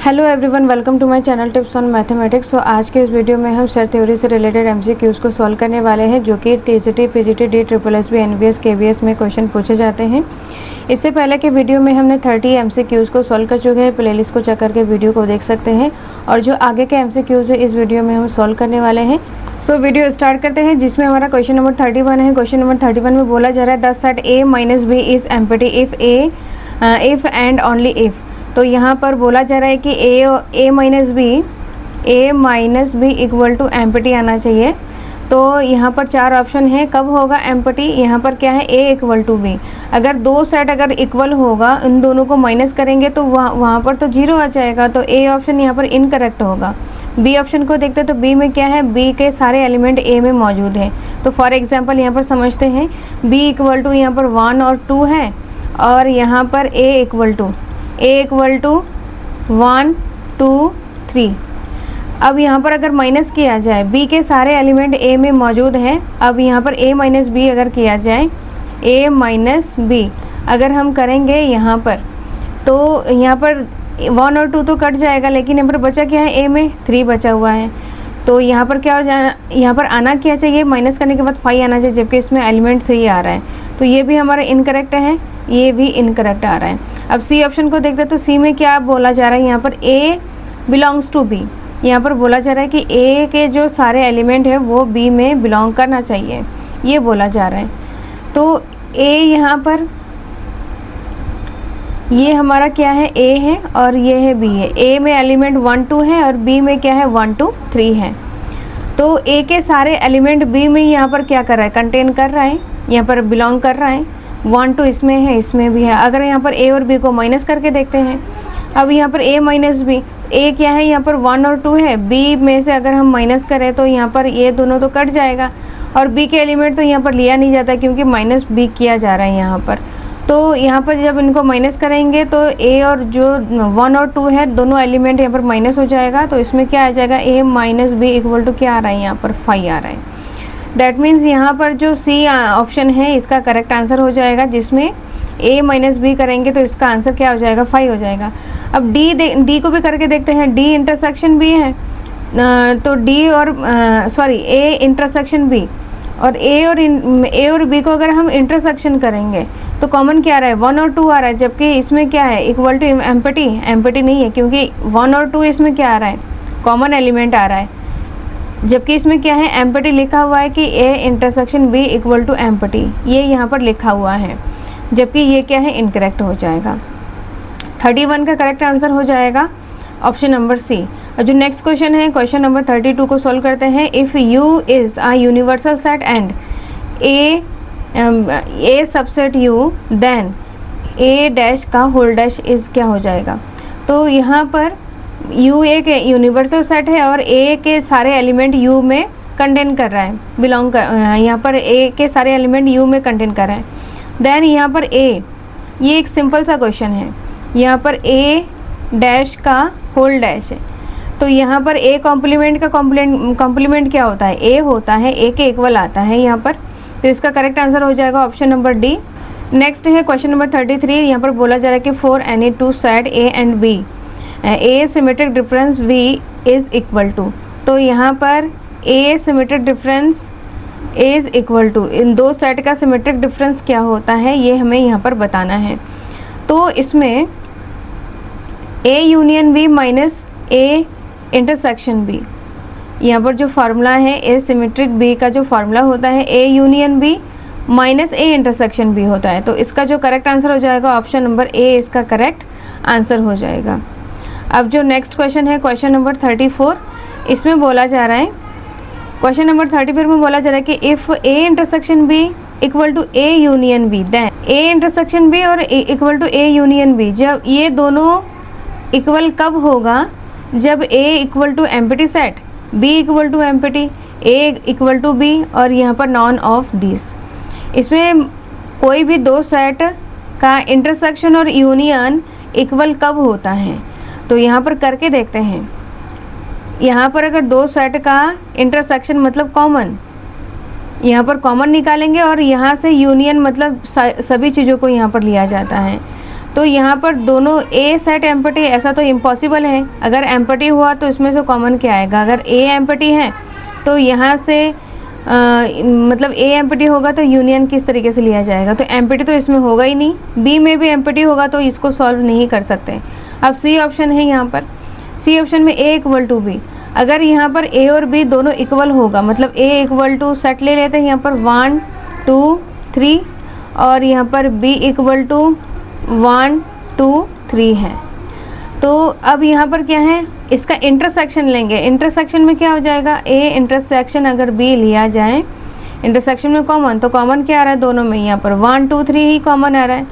Hello everyone, welcome to my channel tips on mathematics. तो आज के इस वीडियो में हम सेट थ्योरी से रिलेटेड एमसीक्यूज़ को सॉल्व करने वाले हैं, जो कि TGT, PGT, D triple S B, NVS, KVS में क्वेश्चन पूछे जाते हैं। इससे पहले के वीडियो में हमने 30 एमसीक्यूज़ को सॉल्व कर चुके हैं। प्लेलिस्ट को चेक करके वीडियो को देख सकते हैं, और जो आगे के एमसीक्यूज़ है इस वीडियो में हम सॉल्व करने वाले हैं। सो वीडियो स्टार्ट करते हैं, जिसमें हमारा क्वेश्चन नंबर 31 है। क्वेश्चन नंबर 31 में बोला जा रहा है the set A minus B is empty if and only if. तो यहाँ पर बोला जा रहा है कि A minus B equal to empty आना चाहिए। तो यहाँ पर चार ऑप्शन है, कब होगा एम्प्टी। यहाँ पर क्या है, ए इक्वल टू बी। अगर दो सेट अगर इक्वल होगा, इन दोनों को माइनस करेंगे तो वहाँ पर तो जीरो आ जाएगा, तो ए ऑप्शन यहाँ पर इनकरेक्ट होगा। बी ऑप्शन को देखते हैं तो बी में क्या है, बी के सारे एलिमेंट ए में मौजूद है। तो फॉर एग्जांपल यहाँ पर समझते हैं, बी इक्वल टू यहाँ पर 1 और 2 है, और यहाँ पर ए इक्वल टू 1 2 3। अब यहाँ पर अगर माइनस किया जाए, b के सारे एलिमेंट a में मौजूद हैं। अब यहाँ पर a माइनस बी अगर किया जाए, a माइनस बी अगर हम करेंगे यहाँ पर, तो यहाँ पर 1 और 2 तो कट जाएगा, लेकिन यहाँ पर बचा क्या है, a में 3 बचा हुआ है। तो यहाँ पर क्या हो जाना, यहाँ पर आना क्या चाहिए, माइनस करने के बाद 5 आना चाहिए, जबकि इसमें एलिमेंट 3 आ रहा है। तो ये भी हमारा इनकरेक्ट है, ये भी इनकरेक्ट आ रहा है। अब सी ऑप्शन को देखते हैं तो सी में क्या बोला जा रहा है, यहाँ पर ए बिलोंग्स टू बी। यहाँ पर बोला जा रहा है कि ए के जो सारे एलिमेंट है वो बी में बिलोंग करना चाहिए, ये बोला जा रहा है। तो ए यहाँ पर ये हमारा क्या है, ए है, और ये है बी है। ए में एलिमेंट 1 2 है, और बी में क्या है, 1 2 3 है। तो ए के सारे एलिमेंट बी में यहाँ पर क्या कर रहा है, कंटेन कर रहा है, यहाँ पर बिलोंग कर रहा है। 1 2 इसमें है, इसमें भी है। अगर यहाँ पर ए और बी को माइनस करके देखते हैं, अब यहाँ पर ए माइनस बी, ए क्या है, यहाँ पर 1 और 2 है, बी में से अगर हम माइनस करें तो यहाँ पर ये दोनों तो कट जाएगा, और बी के एलिमेंट तो यहाँ पर लिया नहीं जाता क्योंकि माइनस बी किया जा रहा है यहाँ पर। तो यहाँ पर जब इनको माइनस करेंगे तो ए और जो 1 और 2 है, दोनों एलिमेंट यहाँ पर माइनस हो जाएगा। तो इसमें क्या आ जाएगा, ए माइनस बी इक्वल टू क्या आ रहा है, यहाँ पर 5 आ रहा है। दैट मीन्स यहाँ पर जो सी ऑप्शन है इसका करेक्ट आंसर हो जाएगा, जिसमें ए माइनस बी करेंगे तो इसका आंसर क्या हो जाएगा, 5 हो जाएगा। अब डी को भी करके देखते हैं, डी इंटरसेक्शन बी है, तो डी और ए इंटरसेक्शन बी, और ए और बी को अगर हम इंटरसेक्शन करेंगे तो कॉमन क्या आ रहा है, 1 और 2 आ रहा है, जबकि इसमें क्या है, इक्वल टू एम्प्टी नहीं है, क्योंकि 1 और 2 इसमें क्या आ रहा है, कॉमन एलिमेंट आ रहा है, जबकि इसमें क्या है, एम्प्टी लिखा हुआ है कि A intersection B equal to empty, ये यहाँ पर लिखा हुआ है, जबकि ये क्या है, इनकरेक्ट हो जाएगा। 31 का करेक्ट आंसर हो जाएगा ऑप्शन नंबर सी। और जो नेक्स्ट क्वेश्चन है, क्वेश्चन नंबर 32 को सॉल्व करते हैं। If U is a universal set and A subset U, then A dash का होल डैश इज़ क्या हो जाएगा। तो यहाँ पर U एक यूनिवर्सल सेट है, और A के सारे एलिमेंट U में कंटेन कर रहा है, बिलोंग कर, यहाँ पर A के सारे एलिमेंट U में कंटेन कर रहा है। देन यहाँ पर A, ये एक सिंपल सा क्वेश्चन है, यहाँ पर A डैश का होल डैश है। तो यहाँ पर A कॉम्प्लीमेंट का कॉम्प्लीमेंट क्या होता है, A होता है, A के इक्वल आता है यहाँ पर। तो इसका करेक्ट आंसर हो जाएगा ऑप्शन नंबर डी। नेक्स्ट है क्वेश्चन नंबर 33। यहाँ पर बोला जा रहा है कि for any two set A and B, A symmetric difference V is equal to. तो यहाँ पर A symmetric difference is equal to, इन दो सेट का सिमेट्रिक डिफरेंस क्या होता है, ये हमें यहाँ पर बताना है। तो इसमें A union B minus A intersection B, यहाँ पर जो फार्मूला है A सिमेट्रिक B का जो फार्मूला होता है A union B minus A intersection B होता है। तो इसका जो करेक्ट आंसर हो जाएगा ऑप्शन नंबर ए, इसका करेक्ट आंसर हो जाएगा। अब जो नेक्स्ट क्वेश्चन है, क्वेश्चन नंबर 34, इसमें बोला जा रहा है, क्वेश्चन नंबर 34 में बोला जा रहा है कि if A intersection B equal to A union B, then A intersection B और equal to A union B, जब ये दोनों इक्वल कब होगा, जब A equal to empty set, B equal to empty, A equal to B, और यहाँ पर नॉन ऑफ दिस। इसमें कोई भी दो सेट का इंटरसेक्शन और यूनियन इक्वल कब होता है, तो यहाँ पर करके देखते हैं। यहाँ पर अगर दो सेट का इंटरसेक्शन मतलब कॉमन, यहाँ पर कॉमन निकालेंगे, और यहाँ से यूनियन मतलब सभी चीज़ों को यहाँ पर लिया जाता है। तो यहाँ पर दोनों ए सेट एम्प्टी, ऐसा तो इम्पॉसिबल है। अगर एम्प्टी हुआ तो इसमें से कॉमन क्या आएगा? अगर ए एम्प्टी है तो यहाँ से मतलब ए एम्प्टी होगा तो यूनियन किस तरीके से लिया जाएगा? तो एम्प्टी तो इसमें होगा ही नहीं। बी में भी एम्प्टी होगा तो इसको सॉल्व नहीं कर सकते। अब सी ऑप्शन है यहाँ पर, सी ऑप्शन में ए इक्वल टू बी। अगर यहाँ पर ए और बी दोनों इक्वल होगा, मतलब ए इक्वल टू सेट ले लेते हैं यहाँ पर 1 2 3 और यहाँ पर बी इक्वल टू 1 2 3 है। तो अब यहाँ पर क्या है, इसका इंटरसेक्शन लेंगे। इंटरसेक्शन में क्या हो जाएगा? ए इंटरसेक्शन अगर बी लिया जाए, इंटरसेक्शन में कॉमन, तो कॉमन क्या आ रहा है दोनों में? यहाँ पर 1 2 3 ही कॉमन आ रहा है,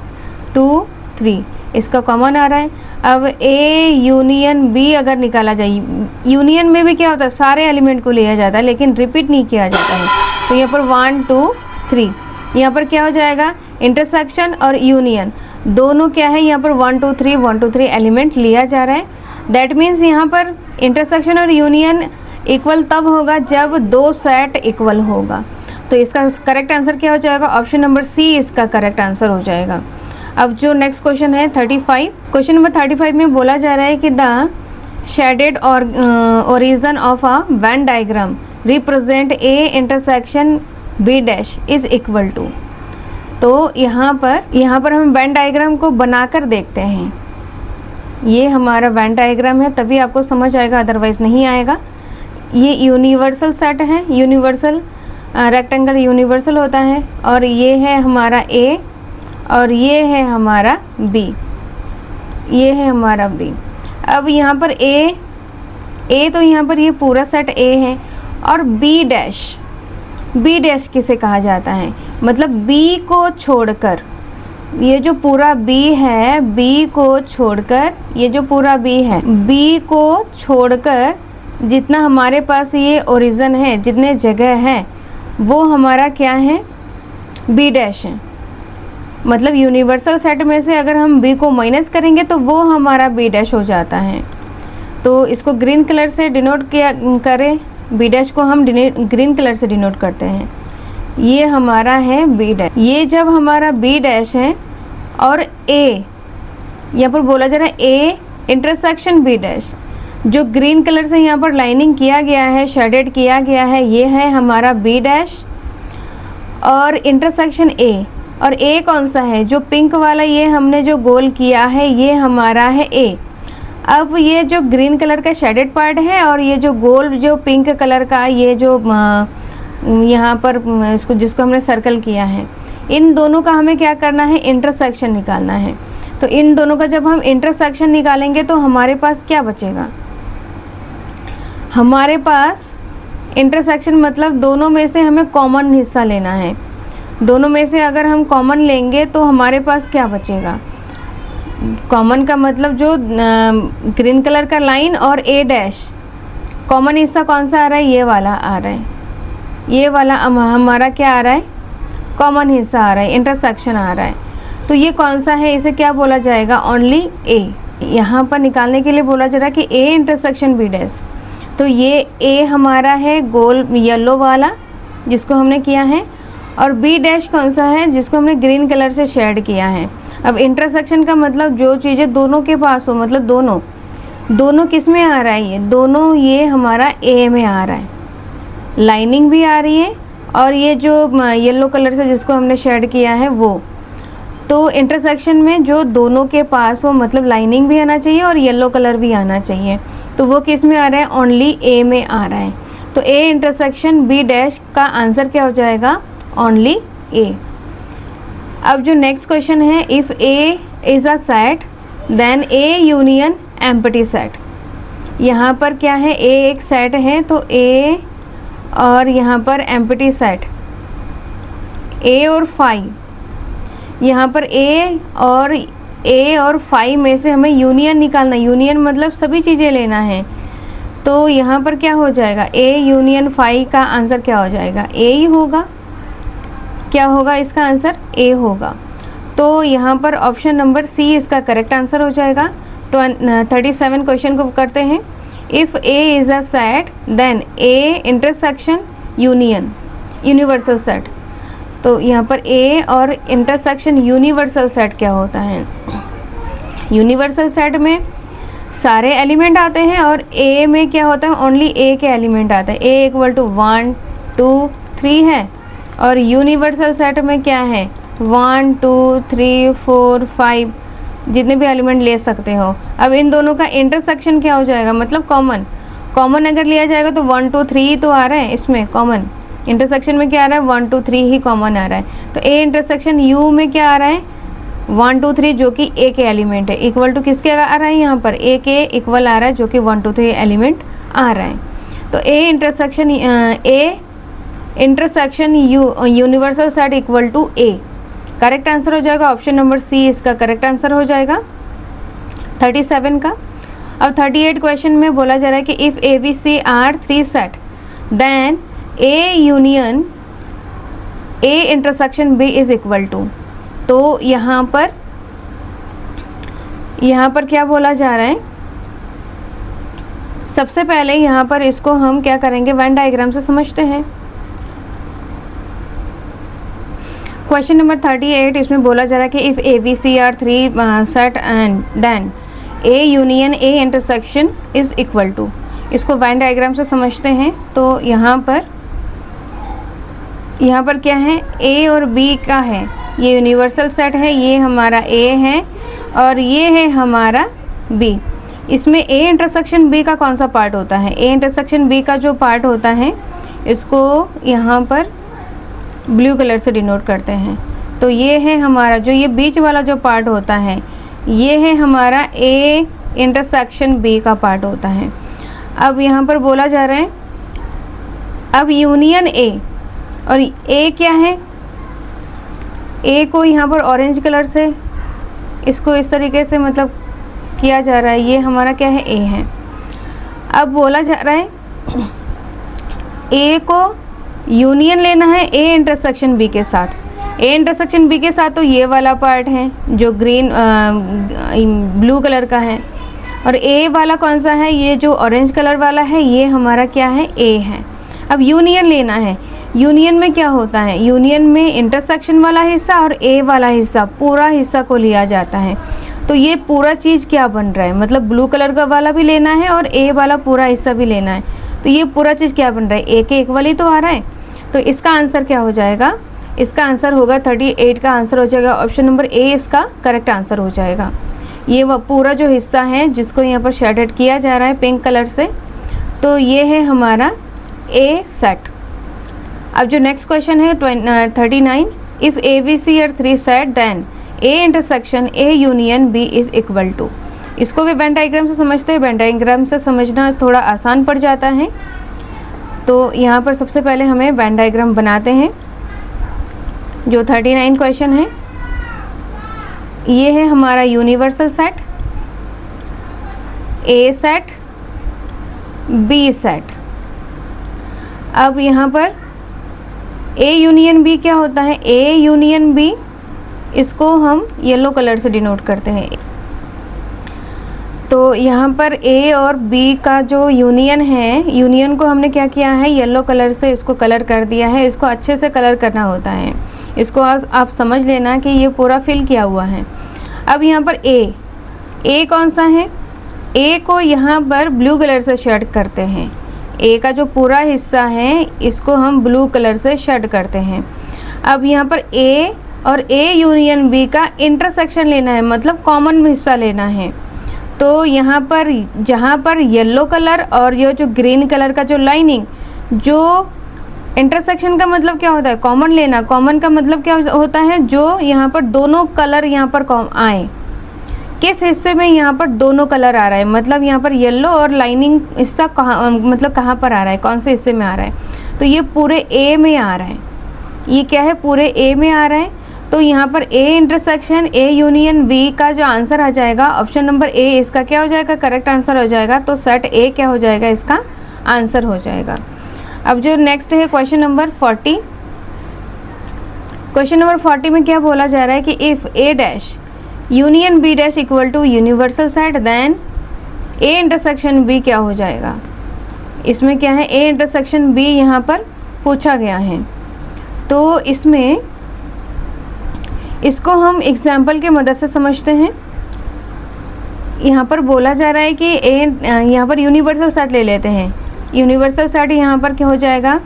2 3 इसका कॉमन आ रहा है। अब ए यूनियन बी अगर निकाला जाए, यूनियन में भी क्या होता है, सारे एलिमेंट को लिया जाता है लेकिन रिपीट नहीं किया जाता है। तो यहाँ पर 1 2 3 यहाँ पर क्या हो जाएगा? इंटरसेक्शन और यूनियन दोनों क्या है, यहाँ पर 1 2 3 एलिमेंट लिया जा रहा है। दैट मीन्स यहाँ पर इंटरसेक्शन और यूनियन इक्वल तब होगा जब दो सेट इक्वल होगा। तो इसका करेक्ट आंसर क्या हो जाएगा? ऑप्शन नंबर सी इसका करेक्ट आंसर हो जाएगा। अब जो नेक्स्ट क्वेश्चन है 35, क्वेश्चन नंबर 35 में बोला जा रहा है कि the shaded or region of a Venn diagram represent A intersection B dash is equal to. तो यहाँ पर हम वेन डायग्राम को बनाकर देखते हैं। ये हमारा वेन डायग्राम है, तभी आपको समझ आएगा, अदरवाइज नहीं आएगा। ये यूनिवर्सल सेट है, यूनिवर्सल रेक्टेंगल यूनिवर्सल होता है, और ये है हमारा ए और ये है हमारा बी, ये है हमारा बी। अब यहाँ पर ए तो यहाँ पर ये पूरा सेट ए है, और बी डैश किसे कहा जाता है? मतलब बी को छोड़कर, ये जो पूरा बी है, बी को छोड़कर, ये जो पूरा बी है, बी को छोड़कर जितना हमारे पास ये ओरिजिन है, जितने जगह है, वो हमारा क्या है? बी डैश है। मतलब यूनिवर्सल सेट में से अगर हम बी को माइनस करेंगे तो वो हमारा बी डैश हो जाता है। तो इसको ग्रीन कलर से डिनोट किया करें, बी डैश को हम ग्रीन कलर से डिनोट करते हैं। ये हमारा है बी डैश। ये जब हमारा बी डैश है और ए, यहाँ पर बोला जा रहा है ए इंटरसेक्शन बी डैश, जो ग्रीन कलर से यहाँ पर लाइनिंग किया गया है, शेडेड किया गया है, ये है हमारा बी डैश और इंटरसेक्शन ए। और ए कौन सा है? जो पिंक वाला, ये हमने जो गोल किया है, ये हमारा है ए। अब ये जो ग्रीन कलर का शेडेड पार्ट है और ये जो गोल जो पिंक कलर का, ये जो यहाँ पर इसको जिसको हमने सर्कल किया है, इन दोनों का हमें क्या करना है? इंटरसेक्शन निकालना है। तो इन दोनों का जब हम इंटरसेक्शन निकालेंगे तो हमारे पास क्या बचेगा? हमारे पास इंटरसेक्शन मतलब दोनों में से हमें कॉमन हिस्सा लेना है। दोनों में से अगर हम कॉमन लेंगे तो हमारे पास क्या बचेगा? कॉमन का मतलब जो ग्रीन कलर का लाइन और ए डैश, कॉमन हिस्सा कौन सा आ रहा है? ये वाला आ रहा है। ये वाला हमारा क्या आ रहा है? कॉमन हिस्सा आ रहा है, इंटरसेक्शन आ रहा है। तो ये कौन सा है? इसे क्या बोला जाएगा? ओनली ए। यहाँ पर निकालने के लिए बोला जा रहा है कि ए इंटरसेक्शन बी डैश। तो ये ए हमारा है गोल येलो वाला जिसको हमने किया है, और बी डैश कौन सा है? जिसको हमने ग्रीन कलर से शेड किया है। अब इंटरसेक्शन का मतलब जो चीज़ें दोनों के पास हो, मतलब दोनों किस में आ रहा है? ये दोनों ये हमारा ए में आ रहा है, लाइनिंग भी आ रही है और ये जो येलो कलर से जिसको हमने शेड किया है वो। तो इंटरसेक्शन में जो दोनों के पास हो, मतलब लाइनिंग भी आना चाहिए और येलो कलर भी आना चाहिए, तो वो किस में आ रहा है? ओनली ए में आ रहा है। तो ए इंटरसेक्शन बी डैश का आंसर क्या हो जाएगा? Only A. अब जो नेक्स्ट क्वेश्चन है, if A is a set then A union empty set. यहाँ पर क्या है? ए एक सेट है, तो ए और यहाँ पर एम्प्टी सेट, ए और फाई। यहाँ पर ए और फाई में से हमें यूनियन निकालना है। यूनियन मतलब सभी चीज़ें लेना है। तो यहाँ पर क्या हो जाएगा? ए यूनियन फाई का आंसर क्या हो जाएगा? ए ही होगा। क्या होगा इसका आंसर? ए होगा। तो यहाँ पर ऑप्शन नंबर सी इसका करेक्ट आंसर हो जाएगा। 37 क्वेश्चन को करते हैं। If A is a set then A intersection union universal set. तो यहाँ पर ए और इंटरसेक्शन यूनिवर्सल सेट क्या होता है? यूनिवर्सल सेट में सारे एलिमेंट आते हैं और ए में क्या होता है, ओनली ए के एलिमेंट आते हैं। ए इक्वल टू 1 2 3 है और यूनिवर्सल सेट में क्या है 1 2 3 4 5 जितने भी एलिमेंट ले सकते हो। अब इन दोनों का इंटरसेक्शन क्या हो जाएगा, मतलब कॉमन अगर लिया जाएगा तो 1 2 3 तो आ रहा है, इसमें कॉमन इंटरसेक्शन में क्या आ रहा है 1 2 3 ही कॉमन आ रहा है। तो ए इंटरसेक्शन यू में क्या आ रहा है 1 2 3 जो कि ए के एलिमेंट है, इक्वल टू किसके आ रहा है, यहाँ पर ए के इक्वल आ रहा है जो कि 1 2 3 एलिमेंट आ रहा है। तो A intersection universal set equal to A, correct answer हो जाएगा ऑप्शन नंबर सी, इसका करेक्ट आंसर हो जाएगा 37 का। अब 38 क्वेश्चन में बोला जा रहा है कि if A B C are 3 set then A union A intersection B is equal to. तो यहाँ पर क्या बोला जा रहा है, सबसे पहले यहाँ पर इसको हम क्या करेंगे, वेन डायग्राम से समझते हैं। क्वेश्चन नंबर 38 इसमें बोला जा रहा है कि if A B C are 3 set and then A union A intersection is equal to. इसको वेन डायग्राम से समझते हैं। तो यहाँ पर क्या है, ए और बी का है, ये यूनिवर्सल सेट है, ये हमारा ए है और ये है हमारा बी। इसमें ए इंटरसेक्शन बी का कौन सा पार्ट होता है, ए इंटरसेक्शन बी का जो पार्ट होता है इसको यहाँ पर ब्लू कलर से डिनोट करते हैं। तो ये है हमारा जो ये बीच वाला जो पार्ट होता है ये है हमारा ए इंटरसेक्शन बी का पार्ट होता है। अब यहाँ पर बोला जा रहा है अब यूनियन ए, और ए क्या है, ए को यहाँ पर ऑरेंज कलर से इसको इस तरीके से मतलब किया जा रहा है, ये हमारा क्या है ए है। अब बोला जा रहा है ए को यूनियन लेना है ए इंटरसेक्शन बी के साथ। ए इंटरसेक्शन बी के साथ तो ये वाला पार्ट है जो ग्रीन ब्लू कलर का है, और ए वाला कौन सा है, ये जो ऑरेंज कलर वाला है ये हमारा क्या है ए है। अब यूनियन लेना है, यूनियन में क्या होता है, यूनियन में इंटरसेक्शन वाला हिस्सा और ए वाला हिस्सा पूरा हिस्सा को लिया जाता है। तो ये पूरा चीज़ क्या बन रहा है, मतलब ब्लू कलर का वाला भी लेना है और ए वाला पूरा हिस्सा भी लेना है। तो ये पूरा चीज़ क्या बन रहा है, ए के इक्वल ही तो आ रहा है। तो इसका आंसर क्या हो जाएगा, इसका आंसर होगा 38 का आंसर हो जाएगा ऑप्शन नंबर ए, इसका करेक्ट आंसर हो जाएगा। ये वह पूरा जो हिस्सा है जिसको यहाँ पर शेडेड किया जा रहा है पिंक कलर से, तो ये है हमारा ए सेट। अब जो नेक्स्ट क्वेश्चन है 39, if A B C are 3 set then A intersection A union B is equal to. इसको भी वेन डायग्राम से समझते हैं, वेन डायग्राम से समझना थोड़ा आसान पड़ जाता है। तो यहाँ पर सबसे पहले हमें वेन डायग्राम बनाते हैं। जो 39 क्वेश्चन है ये है हमारा यूनिवर्सल सेट, ए सेट, बी सेट। अब यहाँ पर ए यूनियन बी क्या होता है, ए यूनियन बी इसको हम येलो कलर से डिनोट करते हैं। तो यहाँ पर ए और बी का जो यूनियन है, यूनियन को हमने क्या किया है येलो कलर से इसको कलर कर दिया है। इसको अच्छे से कलर करना होता है, इसको आप समझ लेना कि ये पूरा फिल किया हुआ है। अब यहाँ पर ए कौन सा है, ए को यहाँ पर ब्लू कलर से शेड करते हैं। ए का जो पूरा हिस्सा है इसको हम ब्लू कलर से शेड करते हैं। अब यहाँ पर ए और ए यूनियन बी का इंटरसेक्शन लेना है, मतलब कॉमन हिस्सा लेना है। तो यहाँ पर जहाँ पर येलो कलर और ये जो ग्रीन कलर का जो लाइनिंग, जो इंटरसेक्शन का मतलब क्या होता है, कॉमन लेना। कॉमन का मतलब क्या होता है, जो यहाँ पर दोनों कलर यहाँ पर आए। किस हिस्से में यहाँ पर दोनों कलर आ रहा है, मतलब यहाँ पर येलो और लाइनिंग हिस्सा कहाँ पर आ रहा है, कौन से हिस्से में आ रहा है। तो ये पूरे ए में आ रहा है, ये क्या है पूरे ए में आ रहा है। तो यहाँ पर A intersection A union B का जो आंसर आ जाएगा ऑप्शन नंबर ए, इसका क्या हो जाएगा करेक्ट आंसर हो जाएगा। तो सेट ए क्या हो जाएगा, इसका आंसर हो जाएगा। अब जो नेक्स्ट है क्वेश्चन नंबर 40। क्वेश्चन नंबर 40 में क्या बोला जा रहा है कि if A dash union B dash equal to universal set then A intersection B क्या हो जाएगा। इसमें क्या है, ए इंटरसेक्शन बी यहाँ पर पूछा गया है। तो इसमें इसको हम एग्जाम्पल के मदद से समझते हैं। यहाँ पर बोला जा रहा है कि यहाँ पर यूनिवर्सल सेट ले लेते हैं। यूनिवर्सल सेट यहाँ पर क्या हो जाएगा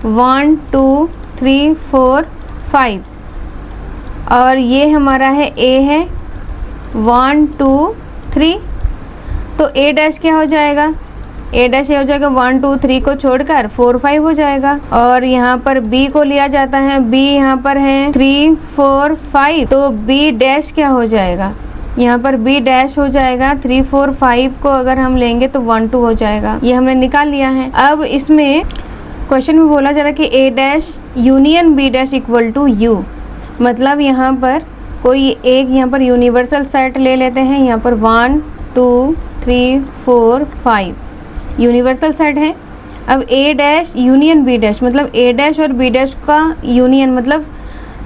1 2 3 4 5 और ये हमारा है A है 1 2 3, तो A डैश क्या हो जाएगा, A डैश ये हो जाएगा 1 2 3 को छोड़कर 4 5 हो जाएगा। और यहाँ पर B को लिया जाता है, B यहाँ पर है 3 4 5, तो B डैश क्या हो जाएगा, यहाँ पर B डैश हो जाएगा 3 4 5 को अगर हम लेंगे तो 1 2 हो जाएगा। ये हमने निकाल लिया है। अब इसमें क्वेश्चन में बोला जा रहा है कि A dash union B dash equal to U, मतलब यहाँ पर कोई एक यहाँ पर यूनिवर्सल सेट ले लेते हैं। यहाँ पर 1 2 3 4 5 यूनिवर्सल सेट है। अब A dash union B dash, मतलब A डैश और B डैश का यूनियन, मतलब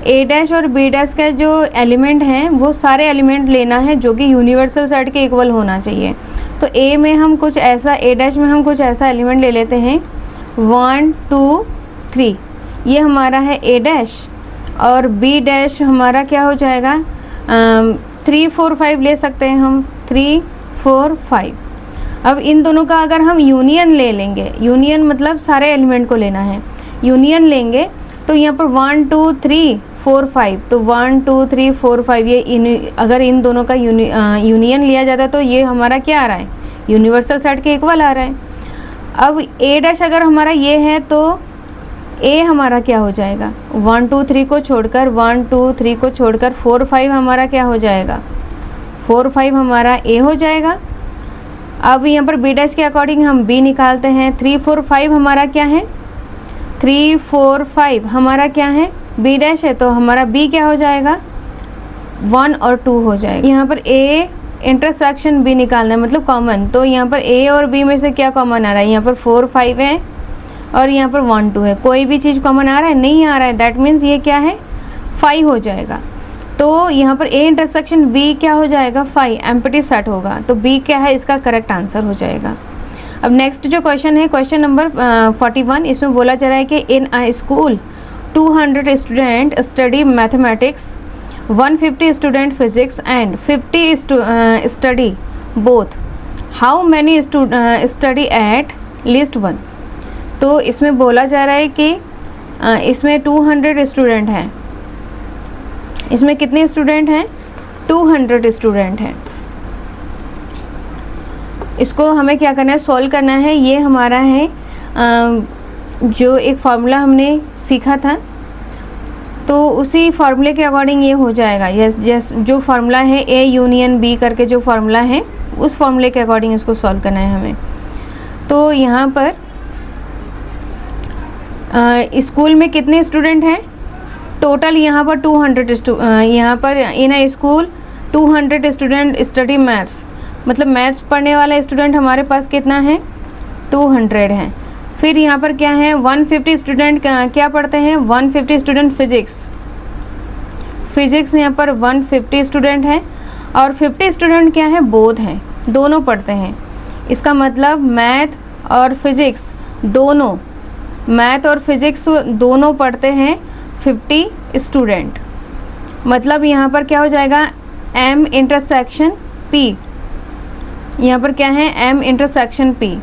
A डैश और B डैश का जो एलिमेंट हैं वो सारे एलिमेंट लेना है जो कि यूनिवर्सल सेट के इक्वल होना चाहिए। तो A में हम कुछ ऐसा, A डैश में हम कुछ ऐसा एलिमेंट ले लेते हैं 1 2 3, ये हमारा है A डैश, और B डैश हमारा क्या हो जाएगा 3 4 5 ले सकते हैं हम 3 4 5। अब इन दोनों का अगर हम यूनियन ले लेंगे, यूनियन मतलब सारे एलिमेंट को लेना है, यूनियन लेंगे तो यहाँ पर 1 2 3 4 5, तो 1 2 3 4 5 ये अगर इन दोनों का यूनियन लिया जाता है तो ये हमारा क्या आ रहा है, यूनिवर्सल सेट के इक्वल आ रहा है। अब A डैश अगर हमारा ये है तो A हमारा क्या हो जाएगा 1 2 3 को छोड़कर 1 2 3 को छोड़कर 4 5 हमारा क्या हो जाएगा, 4 5 हमारा A हो जाएगा। अब यहाँ पर B डैश के अकॉर्डिंग हम B निकालते हैं। 3 4 5 हमारा क्या है, 3 4 5 हमारा क्या है B डैश है, तो हमारा B क्या हो जाएगा 1 और 2 हो जाएगा। यहाँ पर A इंटरसेक्शन B निकालना है, मतलब कॉमन, तो यहाँ पर A और B में से क्या कॉमन आ रहा है, यहाँ पर 4 5 है और यहाँ पर 1 2 है, कोई भी चीज़ कॉमन आ रहा है, नहीं आ रहा है, दैट मीन्स ये क्या है 5 हो जाएगा। तो यहाँ पर A इंटरसेक्शन B क्या हो जाएगा 5, एम्प्टी सेट होगा, तो B क्या है इसका करेक्ट आंसर हो जाएगा। अब नेक्स्ट जो क्वेश्चन है क्वेश्चन नंबर 41, इसमें बोला जा रहा है कि in a school 200 student study mathematics, 150 student physics and 50 study both, how many study at least 1। तो इसमें बोला जा रहा है कि इसमें 200 स्टूडेंट हैं, इसमें कितने स्टूडेंट हैं 200 स्टूडेंट हैं। इसको हमें क्या करना है, सॉल्व करना है। ये हमारा है जो एक फार्मूला हमने सीखा था, तो उसी फार्मूले के अकॉर्डिंग ये हो जाएगा। यस जो फार्मूला है A यूनियन B करके जो फार्मूला है उस फार्मूले के अकॉर्डिंग इसको सॉल्व करना है हमें। तो यहाँ पर स्कूल में कितने स्टूडेंट हैं टोटल, यहाँ पर 200 यहाँ पर in a school 200 student study maths, मतलब मैथ्स पढ़ने वाला स्टूडेंट हमारे पास कितना है 200 हैं। फिर यहाँ पर क्या है 150 स्टूडेंट क्या पढ़ते हैं 150 स्टूडेंट फिजिक्स यहाँ पर 150 स्टूडेंट हैं, और 50 स्टूडेंट क्या है बोथ हैं, दोनों पढ़ते हैं। इसका मतलब मैथ और फिज़िक्स दोनों, मैथ और फिज़िक्स दोनों पढ़ते हैं 50 स्टूडेंट, मतलब यहाँ पर क्या हो जाएगा M इंटरसेक्शन P, यहाँ पर क्या है M इंटरसेक्शन P,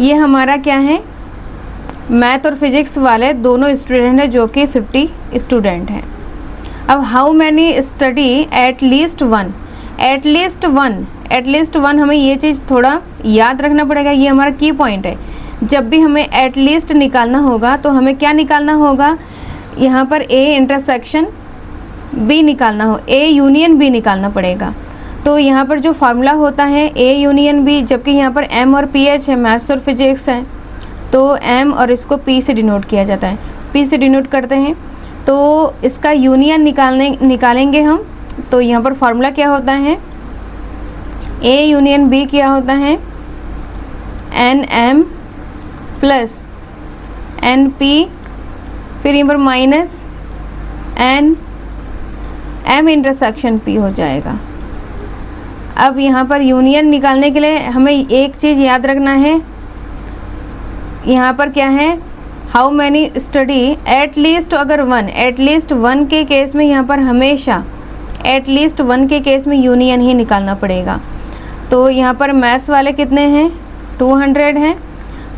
ये हमारा क्या है मैथ और फिजिक्स वाले दोनों स्टूडेंट हैं जो कि 50 स्टूडेंट हैं। अब how many study at least 1, at least one हमें ये चीज़ थोड़ा याद रखना पड़ेगा, ये हमारा की पॉइंट है। जब भी हमें एट लीस्ट निकालना होगा तो हमें क्या निकालना होगा, यहाँ पर A इंटरसेक्शन B निकालना हो, A यूनियन B निकालना पड़ेगा। तो यहाँ पर जो फार्मूला होता है A यूनियन B, जबकि यहाँ पर M और PH है, मैथ्स और फिजिक्स है, तो M और इसको P से डिनोट किया जाता है, P से डिनोट करते हैं। तो इसका यूनियन निकालेंगे हम, तो यहाँ पर फार्मूला क्या होता है A यूनियन B क्या होता है NM प्लस NP, फिर यहाँ पर माइनस M इंटरसेक्शन P हो जाएगा। अब यहाँ पर यूनियन निकालने के लिए हमें एक चीज़ याद रखना है, यहाँ पर क्या है how many study at least, अगर 1 एट लीस्ट 1 के केस में यहाँ पर हमेशा एटलीस्ट 1 के केस में यूनियन ही निकालना पड़ेगा। तो यहाँ पर मैथ्स वाले कितने हैं 200 हैं,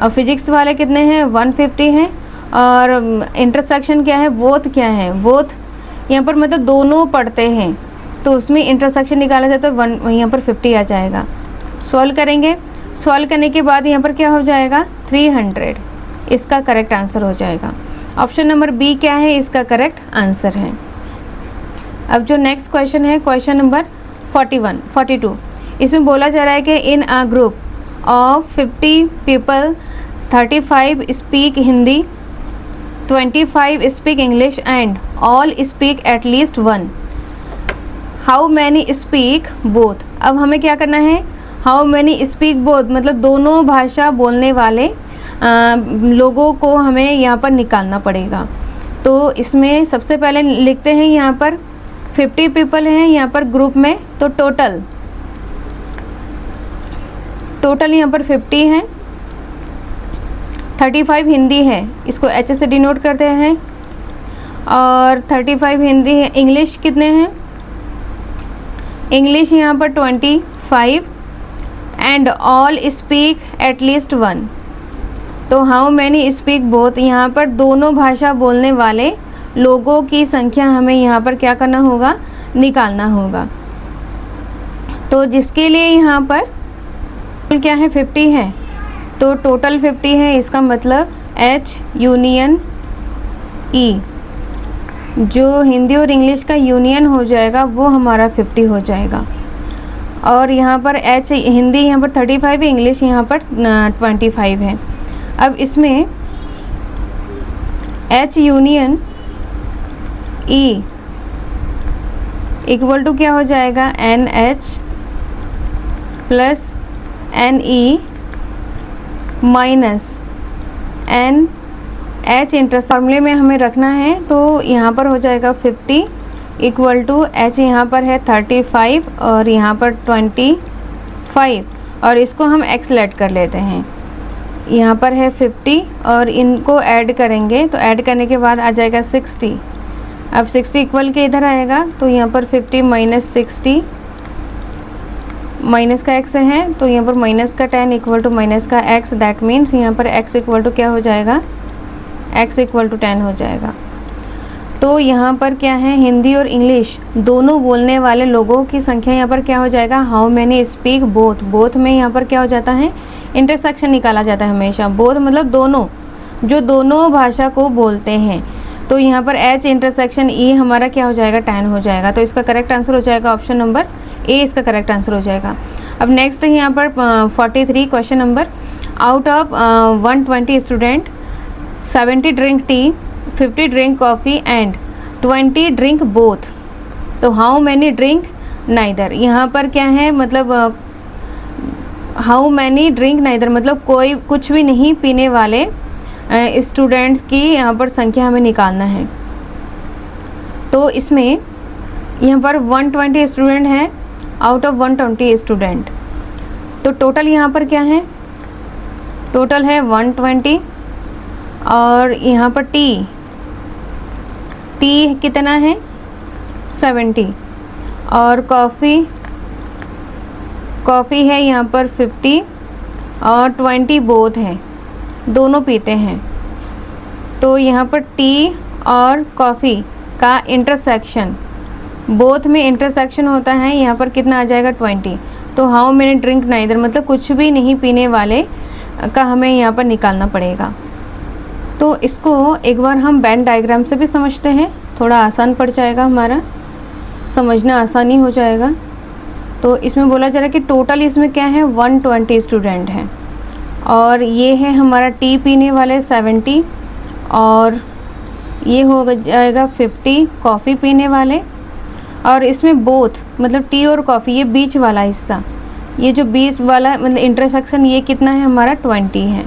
और फिजिक्स वाले कितने हैं 150 हैं, और इंटरसेक्शन क्या है बोथ क्या है बोथ यहाँ पर मतलब दोनों पढ़ते हैं, तो उसमें इंटरसेक्शन निकाला जाए तो 1 यहाँ पर 50 आ जाएगा। सॉल्व करेंगे, सॉल्व करने के बाद यहाँ पर क्या हो जाएगा 300, इसका करेक्ट आंसर हो जाएगा। ऑप्शन नंबर बी क्या है इसका करेक्ट आंसर है। अब जो नेक्स्ट क्वेश्चन है क्वेश्चन नंबर 42, इसमें बोला जा रहा है कि in a group of 50 people 35 speak Hindi, 25 speak English and all speak at least 1, how many speak both. अब हमें क्या करना है, हाउ मैनी स्पीक बोथ मतलब दोनों भाषा बोलने वाले लोगों को हमें यहाँ पर निकालना पड़ेगा। तो इसमें सबसे पहले लिखते हैं यहाँ पर 50 पीपल हैं यहाँ पर ग्रुप में, तो टोटल यहाँ पर 50 हैं, 35 हिंदी है, इसको एच से डिनोट करते हैं, और 35 हिंदी है। इंग्लिश कितने हैं, इंग्लिश यहाँ पर 25 एंड ऑल स्पीक एटलीस्ट 1, तो हाउ मैनी स्पीक बोथ यहाँ पर दोनों भाषा बोलने वाले लोगों की संख्या हमें यहाँ पर क्या करना होगा निकालना होगा। तो जिसके लिए यहाँ पर क्या है 50 है, तो टोटल 50 है, इसका मतलब H यूनियन E, जो हिंदी और इंग्लिश का यूनियन हो जाएगा वो हमारा 50 हो जाएगा। और यहाँ पर H हिंदी यहाँ पर 35 है, इंग्लिश यहाँ पर 25 है। अब इसमें H union E equal to क्या हो जाएगा NH plus NE minus NH intersect फॉर्मूले में हमें रखना है, तो यहाँ पर हो जाएगा 50 इक्वल टू H यहाँ पर है 35 और यहाँ पर 25, और इसको हम एक्सलेट कर लेते हैं। यहाँ पर है 50 और इनको ऐड करेंगे, तो ऐड करने के बाद आ जाएगा 60। अब 60 इक्वल के इधर आएगा, तो यहाँ पर 50 माइनस 60, माइनस का x है तो यहाँ पर माइनस का 10 इक्वल टू माइनस का x, दैट मीन्स यहाँ पर x इक्वल टू क्या हो जाएगा x इक्वल टू 10 हो जाएगा। तो यहाँ पर क्या है हिंदी और इंग्लिश दोनों बोलने वाले लोगों की संख्या यहाँ पर क्या हो जाएगा how many speak both, both में यहाँ पर क्या हो जाता है इंटरसेक्शन निकाला जाता है हमेशा, बोथ मतलब दोनों, जो दोनों भाषा को बोलते हैं। तो यहाँ पर H इंटरसेक्शन E हमारा क्या हो जाएगा 10 हो जाएगा, तो इसका करेक्ट आंसर हो जाएगा ऑप्शन नंबर ए, इसका करेक्ट आंसर हो जाएगा। अब नेक्स्ट है यहाँ पर 43 question number, out of 120 student 70 drink tea, 50 drink coffee and 20 drink both, तो हाउ मैनी ड्रिंक नाइदर। यहाँ पर क्या है मतलब हाउ मैनी ड्रिंक नाइदर मतलब कोई कुछ भी नहीं पीने वाले स्टूडेंट्स की यहाँ पर संख्या हमें निकालना है। तो इसमें यहाँ पर 120 स्टूडेंट हैं आउट ऑफ 120 स्टूडेंट, तो टोटल यहाँ पर क्या है टोटल है 120, और यहाँ पर टी कितना है 70, और कॉफ़ी है यहाँ पर 50 और 20 बोथ हैं, दोनों पीते हैं। तो यहाँ पर टी और कॉफ़ी का इंटरसेक्शन, बोथ में इंटरसेक्शन होता है, यहाँ पर कितना आ जाएगा 20। तो हाउ मैनी ड्रिंक नाइदर मतलब कुछ भी नहीं पीने वाले का हमें यहाँ पर निकालना पड़ेगा। तो इसको एक बार हम वेन डायग्राम से भी समझते हैं, थोड़ा आसान पड़ जाएगा, हमारा समझना आसानी हो जाएगा। तो इसमें बोला जा रहा है कि टोटल इसमें क्या है 120 स्टूडेंट हैं, और ये है हमारा टी पीने वाले 70, और ये हो जाएगा 50 कॉफ़ी पीने वाले, और इसमें बोथ मतलब टी और कॉफ़ी ये बीच वाला हिस्सा, ये जो बीच वाला मतलब इंटरसेक्शन ये कितना है हमारा 20 है,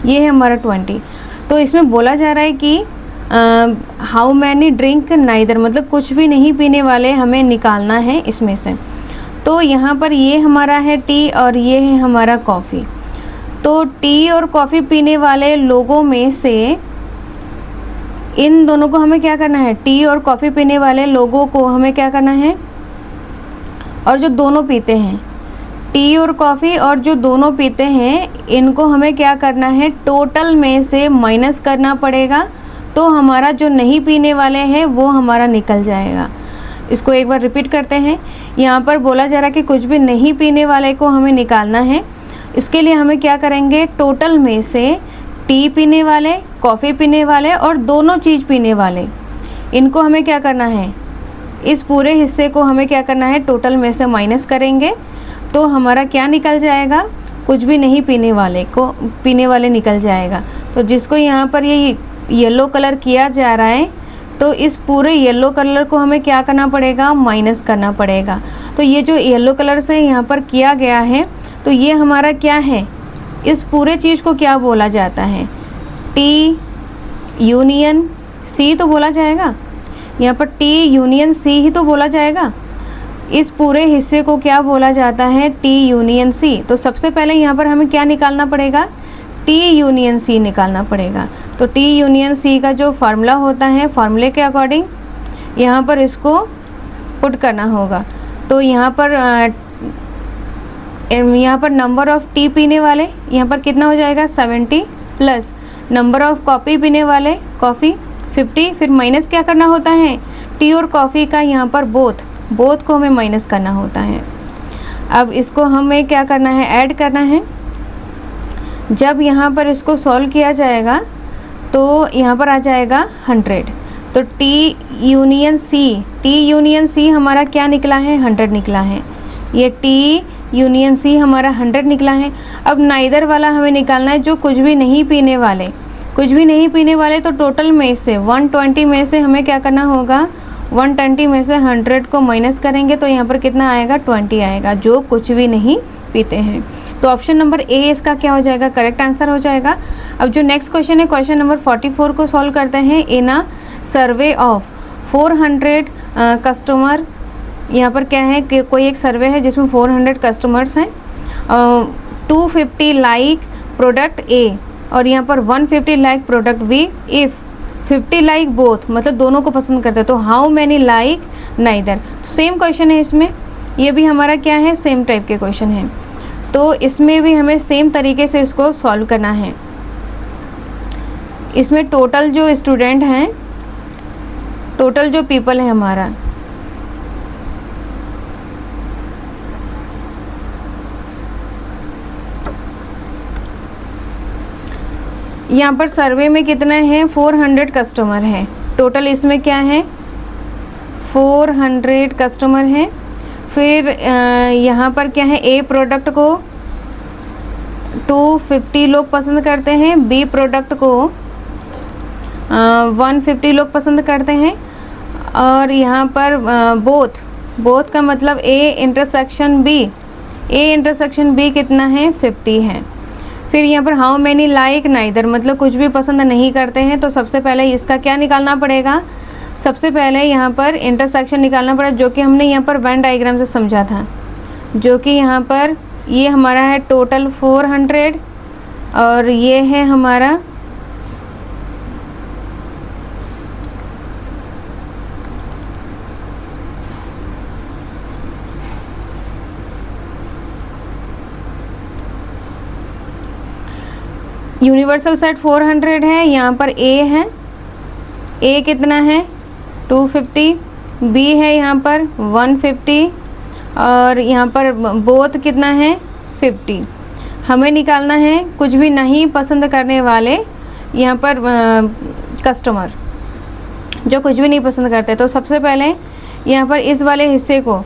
ये है हमारा 20। तो इसमें बोला जा रहा है कि हाउ मैनी ड्रिंक नाइदर मतलब कुछ भी नहीं पीने वाले हमें निकालना है इसमें से। तो यहाँ पर ये हमारा है टी और ये है हमारा कॉफ़ी। तो टी और कॉफ़ी पीने वाले लोगों में से इन दोनों को हमें क्या करना है, टी और कॉफ़ी पीने वाले लोगों को हमें क्या करना है, और जो दोनों पीते हैं, टी और कॉफ़ी और जो दोनों पीते हैं, इनको हमें क्या करना है, टोटल में से माइनस करना पड़ेगा। तो हमारा जो नहीं पीने वाले हैं वो हमारा निकल जाएगा। इसको एक बार रिपीट करते हैं। यहाँ पर बोला जा रहा है कि कुछ भी नहीं पीने वाले को हमें निकालना है। इसके लिए हमें क्या करेंगे, टोटल में से टी पीने वाले, कॉफ़ी पीने वाले और दोनों चीज़ पीने वाले, इनको हमें क्या करना है, इस पूरे हिस्से को हमें क्या करना है, टोटल में से माइनस करेंगे। तो हमारा क्या निकल जाएगा, कुछ भी नहीं पीने वाले को पीने वाले निकल जाएगा। तो जिसको यहाँ पर ये येलो कलर किया जा रहा है, तो इस पूरे येलो कलर को हमें क्या करना पड़ेगा, माइनस करना पड़ेगा। तो ये जो येलो कलर से यहाँ पर किया गया है, तो ये हमारा क्या है, इस पूरे चीज़ को क्या बोला जाता है, टी यूनियन सी तो बोला जाएगा। यहाँ पर टी यूनियन सी ही तो बोला जाएगा। इस पूरे हिस्से को क्या बोला जाता है, टी यूनियन सी। तो सबसे पहले यहाँ पर हमें क्या निकालना पड़ेगा, टी यूनियन सी निकालना पड़ेगा। तो टी यूनियन सी का जो फार्मूला होता है, फार्मूले के अकॉर्डिंग यहाँ पर इसको पुट करना होगा। तो यहाँ पर नंबर ऑफ़ टी पीने वाले यहाँ पर कितना हो जाएगा, 70 प्लस नंबर ऑफ़ कॉफ़ी पीने वाले, कॉफ़ी 50, फिर माइनस क्या करना होता है, टी और कॉफ़ी का यहाँ पर बोथ को हमें माइनस करना होता है। अब इसको हमें क्या करना है, ऐड करना है। जब यहाँ पर इसको सॉल्व किया जाएगा तो यहाँ पर आ जाएगा 100। तो टी यूनियन सी हमारा क्या निकला है, 100 निकला है। ये टी यूनियन सी हमारा 100 निकला है। अब नाइदर वाला हमें निकालना है, जो कुछ भी नहीं पीने वाले। तो टोटल में से 120 में से हमें क्या करना होगा, 120 में से 100 को माइनस करेंगे तो यहाँ पर कितना आएगा, 20 आएगा, जो कुछ भी नहीं पीते हैं। तो ऑप्शन नंबर ए इसका क्या हो जाएगा, करेक्ट आंसर हो जाएगा। अब जो नेक्स्ट क्वेश्चन है, क्वेश्चन नंबर 44 को सॉल्व करते हैं। इन अ सर्वे ऑफ 400 कस्टमर, यहाँ पर क्या है कि कोई एक सर्वे है जिसमें 400 कस्टमर्स हैं, 250 लाइक प्रोडक्ट ए और यहाँ पर 150 like product B. If 50 like both, मतलब दोनों को पसंद करते हैं, तो how many like neither. Same question है इसमें, ये भी हमारा क्या है, सेम टाइप के क्वेश्चन है। तो इसमें भी हमें सेम तरीके से इसको सॉल्व करना है। इसमें टोटल जो स्टूडेंट हैं, टोटल जो पीपल है हमारा, यहाँ पर सर्वे में कितना है, 400 कस्टमर हैं टोटल। इसमें क्या है, 400 कस्टमर हैं। फिर यहाँ पर क्या है, ए प्रोडक्ट को 250 लोग पसंद करते हैं, बी प्रोडक्ट को 150 लोग पसंद करते हैं, और यहाँ पर बोथ का मतलब ए इंटरसेक्शन बी कितना है, 50 है। फिर यहाँ पर हाउ मैनी लाइक नाइदर, मतलब कुछ भी पसंद नहीं करते हैं। तो सबसे पहले इसका क्या निकालना पड़ेगा, सबसे पहले यहाँ पर इंटरसेक्शन निकालना पड़ेगा, जो कि हमने यहाँ पर वेन डायग्राम से समझा था, जो कि यहाँ पर ये हमारा है टोटल 400 और ये है हमारा यूनिवर्सल सेट 400 है। यहाँ पर ए है, ए कितना है 250, बी है यहाँ पर 150 और यहाँ पर बोथ कितना है 50। हमें निकालना है कुछ भी नहीं पसंद करने वाले यहाँ पर कस्टमर, जो कुछ भी नहीं पसंद करते। तो सबसे पहले यहाँ पर इस वाले हिस्से को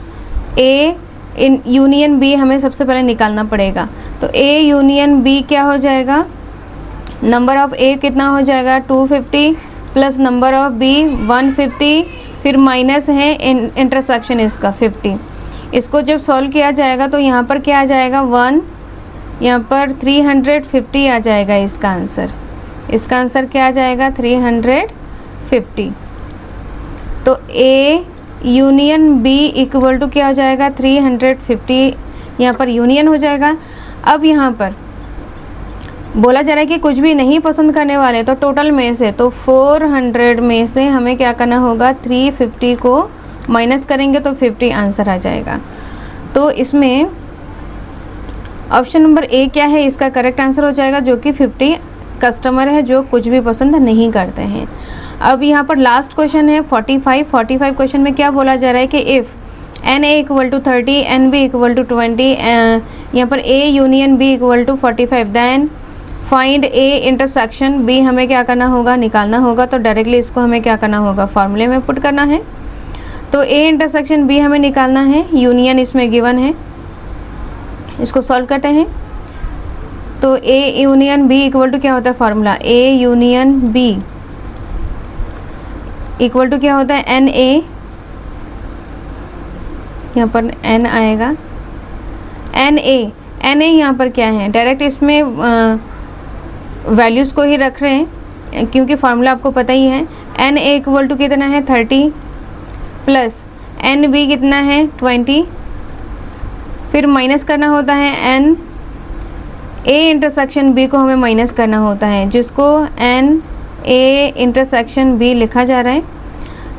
ए इन यूनियन बी हमें सबसे पहले निकालना पड़ेगा। तो ए यूनियन बी क्या हो जाएगा, नंबर ऑफ़ ए कितना हो जाएगा 250 प्लस नंबर ऑफ़ बी 150, फिर माइनस है इंटरसेक्शन इसका 50। इसको जब सॉल्व किया जाएगा तो यहाँ पर क्या आ जाएगा 1, यहाँ पर 350 आ जाएगा इसका आंसर। इसका आंसर क्या आ जाएगा 350। तो A union B equal to क्या हो जाएगा 350, यहाँ पर यूनियन हो जाएगा। अब यहाँ पर बोला जा रहा है कि कुछ भी नहीं पसंद करने वाले, तो टोटल में से तो 400 में से हमें क्या करना होगा, 350 को माइनस करेंगे तो 50 आंसर आ जाएगा। तो इसमें ऑप्शन नंबर ए क्या है, इसका करेक्ट आंसर हो जाएगा, जो कि 50 कस्टमर है जो कुछ भी पसंद नहीं करते हैं। अब यहाँ पर लास्ट क्वेश्चन है 45 क्वेश्चन में क्या बोला जा रहा है कि if NA equal to 30, NB equal to 20, यहाँ पर A union B equal to 45, then find A intersection B हमें क्या करना होगा, निकालना होगा। तो डायरेक्टली इसको हमें क्या करना होगा, फार्मूले में पुट करना है। तो A इंटरसेक्शन B हमें निकालना है, यूनियन इसमें गिवन है, इसको सॉल्व करते हैं। तो A union B equal to क्या होता है formula, A union B equal to क्या होता है, NA, यहाँ पर N आएगा, NA यहाँ पर क्या है, डायरेक्ट इसमें वैल्यूज़ को ही रख रहे हैं क्योंकि फार्मूला आपको पता ही है। NA इक्वल टू कितना है 30 प्लस NB कितना है 20, फिर माइनस करना होता है NA इंटरसेक्शन B को हमें माइनस करना होता है, जिसको NA इंटरसेक्शन B लिखा जा रहा है।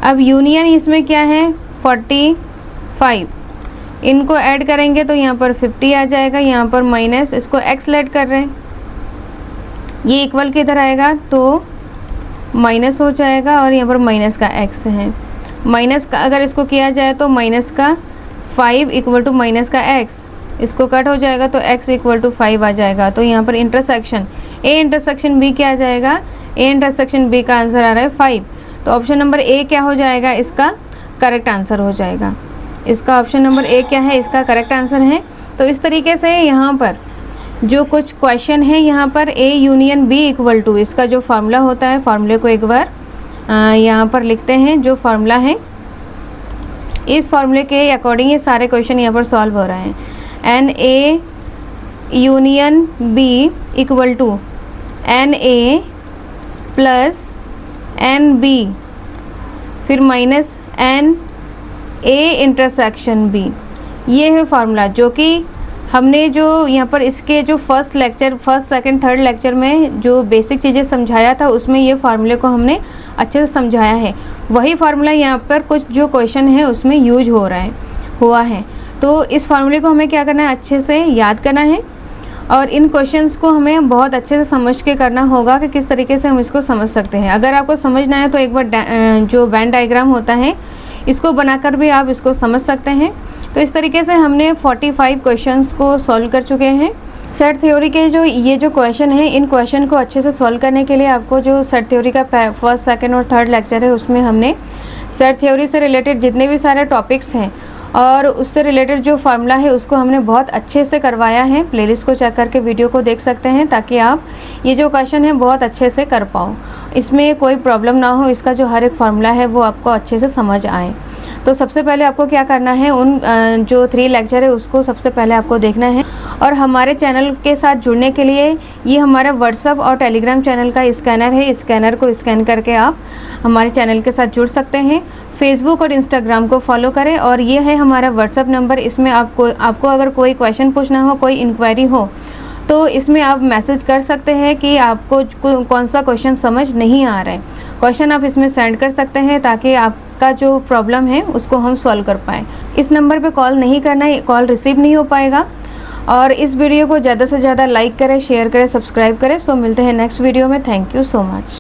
अब यूनियन इसमें क्या है 45, इनको ऐड करेंगे तो यहाँ पर 50 आ जाएगा, यहाँ पर माइनस, इसको x लेट कर रहे हैं, ये इक्वल किधर आएगा तो माइनस हो जाएगा और यहाँ पर माइनस का x है। माइनस का अगर इसको किया जाए तो माइनस का 5 इक्वल टू माइनस का x, इसको कट हो जाएगा तो x इक्वल टू 5 आ जाएगा। तो यहाँ पर इंटरसेक्शन A इंटरसेक्शन B क्या आ जाएगा, A इंटरसेक्शन B का आंसर आ रहा है 5। तो ऑप्शन नंबर ए क्या हो जाएगा, इसका करेक्ट आंसर हो जाएगा। इसका ऑप्शन नंबर ए क्या है, इसका करेक्ट आंसर है। तो इस तरीके से यहाँ पर जो कुछ क्वेश्चन है, यहाँ पर A union B equal to, इसका जो फार्मूला होता है, फार्मूले को एक बार यहाँ पर लिखते हैं। जो फार्मूला है, इस फार्मूले के अकॉर्डिंग ये सारे क्वेश्चन यहाँ पर सॉल्व हो रहे हैं। NA union B equal to NA plus NB, फिर माइनस NA इंटरसेक्शन B, ये है फार्मूला जो कि हमने जो यहाँ पर इसके जो फर्स्ट सेकंड थर्ड लेक्चर में जो बेसिक चीज़ें समझाया था, उसमें ये फार्मूले को हमने अच्छे से समझाया है। वही फार्मूला यहाँ पर कुछ जो क्वेश्चन है उसमें यूज हुआ है। तो इस फार्मूले को हमें क्या करना है, अच्छे से याद करना है और इन क्वेश्चंस को हमें बहुत अच्छे से समझ के करना होगा कि किस तरीके से हम इसको समझ सकते हैं। अगर आपको समझना है तो एक बार जो वेन डायग्राम होता है, इसको बनाकर भी आप इसको समझ सकते हैं। तो इस तरीके से हमने 45 क्वेश्चंस को सॉल्व कर चुके हैं। सेट थ्योरी के ये जो क्वेश्चन है, इन क्वेश्चन को अच्छे से सॉल्व करने के लिए आपको जो सेट थ्योरी का फर्स्ट सेकंड और थर्ड लेक्चर है, उसमें हमने सेट थ्योरी से रिलेटेड जितने भी सारे टॉपिक्स हैं और उससे रिलेटेड जो फार्मूला है उसको हमने बहुत अच्छे से करवाया है। प्लेलिस्ट को चेक करके वीडियो को देख सकते हैं ताकि आप ये जो क्वेश्चन है बहुत अच्छे से कर पाओ, इसमें कोई प्रॉब्लम ना हो, इसका जो हर एक फार्मूला है वो आपको अच्छे से समझ आए। तो सबसे पहले आपको क्या करना है, उन जो 3 लेक्चर है उसको सबसे पहले आपको देखना है। और हमारे चैनल के साथ जुड़ने के लिए ये हमारा व्हाट्सअप और टेलीग्राम चैनल का स्कैनर है, इस स्कैनर को स्कैन करके आप हमारे चैनल के साथ जुड़ सकते हैं। फेसबुक और इंस्टाग्राम को फॉलो करें और ये है हमारा व्हाट्सअप नंबर। इसमें आपको अगर कोई क्वेश्चन पूछना हो, कोई इंक्वायरी हो, तो इसमें आप मैसेज कर सकते हैं कि आपको कौन सा क्वेश्चन समझ नहीं आ रहा है। क्वेश्चन आप इसमें सेंड कर सकते हैं ताकि आपका जो प्रॉब्लम है उसको हम सॉल्व कर पाएँ। इस नंबर पे कॉल नहीं करना है, कॉल रिसीव नहीं हो पाएगा। और इस वीडियो को ज़्यादा से ज़्यादा लाइक करें, शेयर करें, सब्सक्राइब करें। सो मिलते हैं नेक्स्ट वीडियो में। Thank you so much.